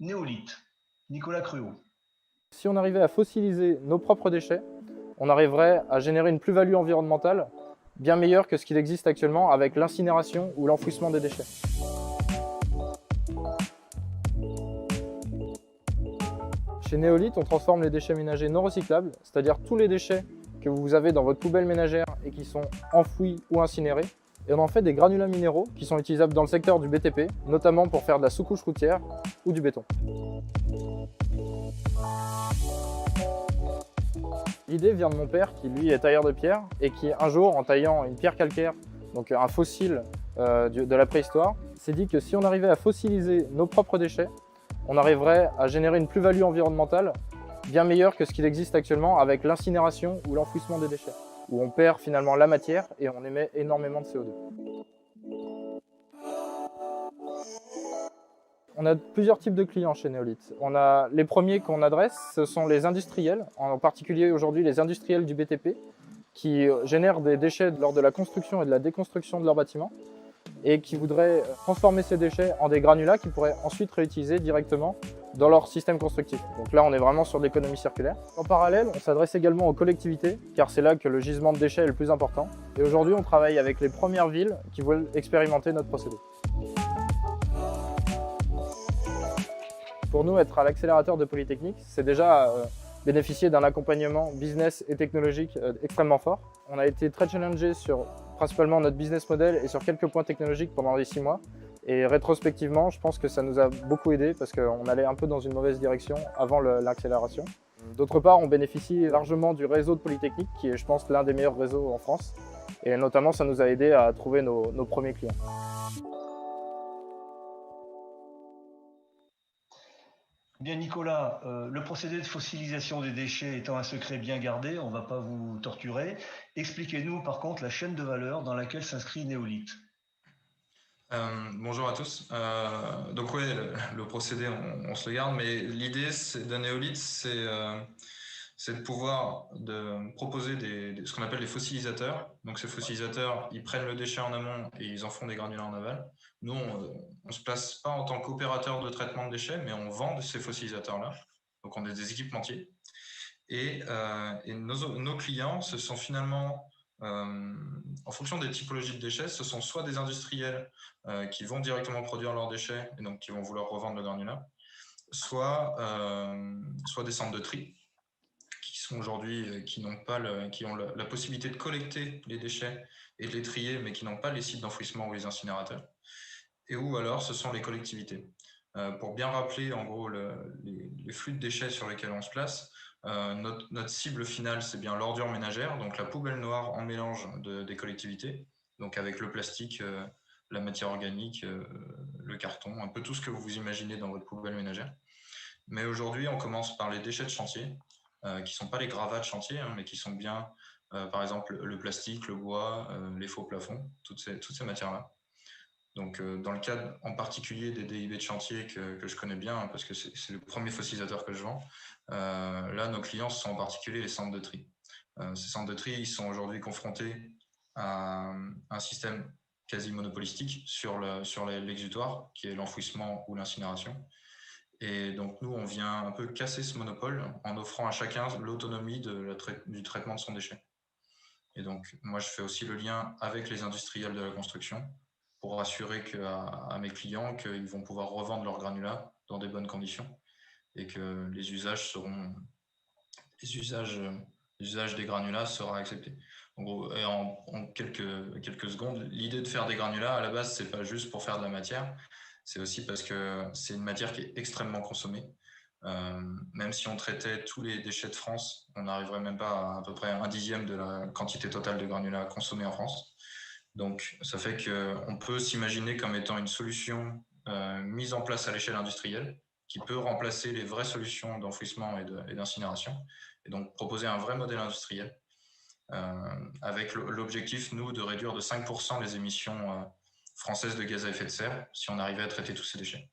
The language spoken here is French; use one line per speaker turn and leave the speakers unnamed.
Néolithe, Nicolas Cruau.
Si on arrivait à fossiliser nos propres déchets, on arriverait à générer une plus-value environnementale bien meilleure que ce qu'il existe actuellement avec l'incinération ou l'enfouissement des déchets. Chez Néolithe, on transforme les déchets ménagers non recyclables, c'est-à-dire tous les déchets que vous avez dans votre poubelle ménagère et qui sont enfouis ou incinérés, et on en fait des granulats minéraux qui sont utilisables dans le secteur du BTP, notamment pour faire de la sous-couche routière ou du béton. L'idée vient de mon père qui lui est tailleur de pierre et qui un jour, en taillant une pierre calcaire, donc un fossile de la préhistoire, s'est dit que si on arrivait à fossiliser nos propres déchets, on arriverait à générer une plus-value environnementale bien meilleure que ce qu'il existe actuellement avec l'incinération ou l'enfouissement des déchets, où on perd finalement la matière et on émet énormément de CO2. On a plusieurs types de clients chez Néolithe. On a les premiers qu'on adresse, ce sont les industriels, en particulier aujourd'hui les industriels du BTP, qui génèrent des déchets lors de la construction et de la déconstruction de leurs bâtiments et qui voudraient transformer ces déchets en des granulats qu'ils pourraient ensuite réutiliser directement dans leur système constructif. Donc là, on est vraiment sur l'économie circulaire. En parallèle, on s'adresse également aux collectivités, car c'est là que le gisement de déchets est le plus important. Et aujourd'hui, on travaille avec les premières villes qui veulent expérimenter notre procédé. Pour nous, être à l'accélérateur de Polytechnique, c'est déjà bénéficier d'un accompagnement business et technologique extrêmement fort. On a été très challengé sur principalement notre business model et sur quelques points technologiques pendant les 6 mois. Et rétrospectivement, je pense que ça nous a beaucoup aidé parce qu'on allait un peu dans une mauvaise direction avant l'accélération. D'autre part, on bénéficie largement du réseau de Polytechnique qui est, je pense, l'un des meilleurs réseaux en France. Et notamment, ça nous a aidé à trouver nos premiers clients.
Bien Nicolas, le procédé de fossilisation des déchets étant un secret bien gardé, on ne va pas vous torturer. Expliquez-nous par contre la chaîne de valeur dans laquelle s'inscrit Néolithe.
Bonjour à tous. Donc oui, le procédé, on se le garde, mais l'idée d'un néolithe, c'est de pouvoir proposer ce qu'on appelle des fossilisateurs. Donc ces fossilisateurs, ils prennent le déchet en amont et ils en font des granulats en aval. Nous, on se place pas en tant qu'opérateur de traitement de déchets, mais on vend ces fossilisateurs-là. Donc on a des équipementiers. Et nos clients, ce sont finalement, en fonction des typologies de déchets, ce sont soit des industriels qui vont directement produire leurs déchets et donc qui vont vouloir revendre le granulat, soit des centres de tri qui sont aujourd'hui, qui ont la possibilité de collecter les déchets et de les trier, mais qui n'ont pas les sites d'enfouissement ou les incinérateurs. Et ou alors, ce sont les collectivités. Pour bien rappeler, en gros, les flux de déchets sur lesquels on se place, notre cible finale, c'est bien l'ordure ménagère, donc la poubelle noire en mélange des collectivités, donc avec le plastique, la matière organique, le carton, un peu tout ce que vous imaginez dans votre poubelle ménagère. Mais aujourd'hui, on commence par les déchets de chantier, qui ne sont pas les gravats de chantier, hein, mais qui sont bien, par exemple, le plastique, le bois, les faux plafonds, toutes ces matières-là. Donc, dans le cadre en particulier des DIB de chantier que je connais bien, hein, parce que c'est le premier fossilisateur que je vends, là, nos clients sont en particulier les centres de tri. Ces centres de tri, ils sont aujourd'hui confrontés à un système quasi monopolistique sur l'exutoire, qui est l'enfouissement ou l'incinération. Et donc, nous, on vient un peu casser ce monopole en offrant à chacun l'autonomie du traitement de son déchet. Et donc, moi, je fais aussi le lien avec les industriels de la construction pour assurer à mes clients qu'ils vont pouvoir revendre leurs granulats dans des bonnes conditions et que l'usage des granulats sera accepté. En gros, et en quelques secondes, l'idée de faire des granulats, à la base, c'est pas juste pour faire de la matière, c'est aussi parce que c'est une matière qui est extrêmement consommée. Même si on traitait tous les déchets de France, on n'arriverait même pas à peu près 1/10 de la quantité totale de granulats consommés en France. Donc, ça fait qu'on peut s'imaginer comme étant une solution mise en place à l'échelle industrielle qui peut remplacer les vraies solutions d'enfouissement et d'incinération, et donc proposer un vrai modèle industriel avec l'objectif, nous, de réduire de 5% les émissions françaises de gaz à effet de serre si on arrivait à traiter tous ces déchets.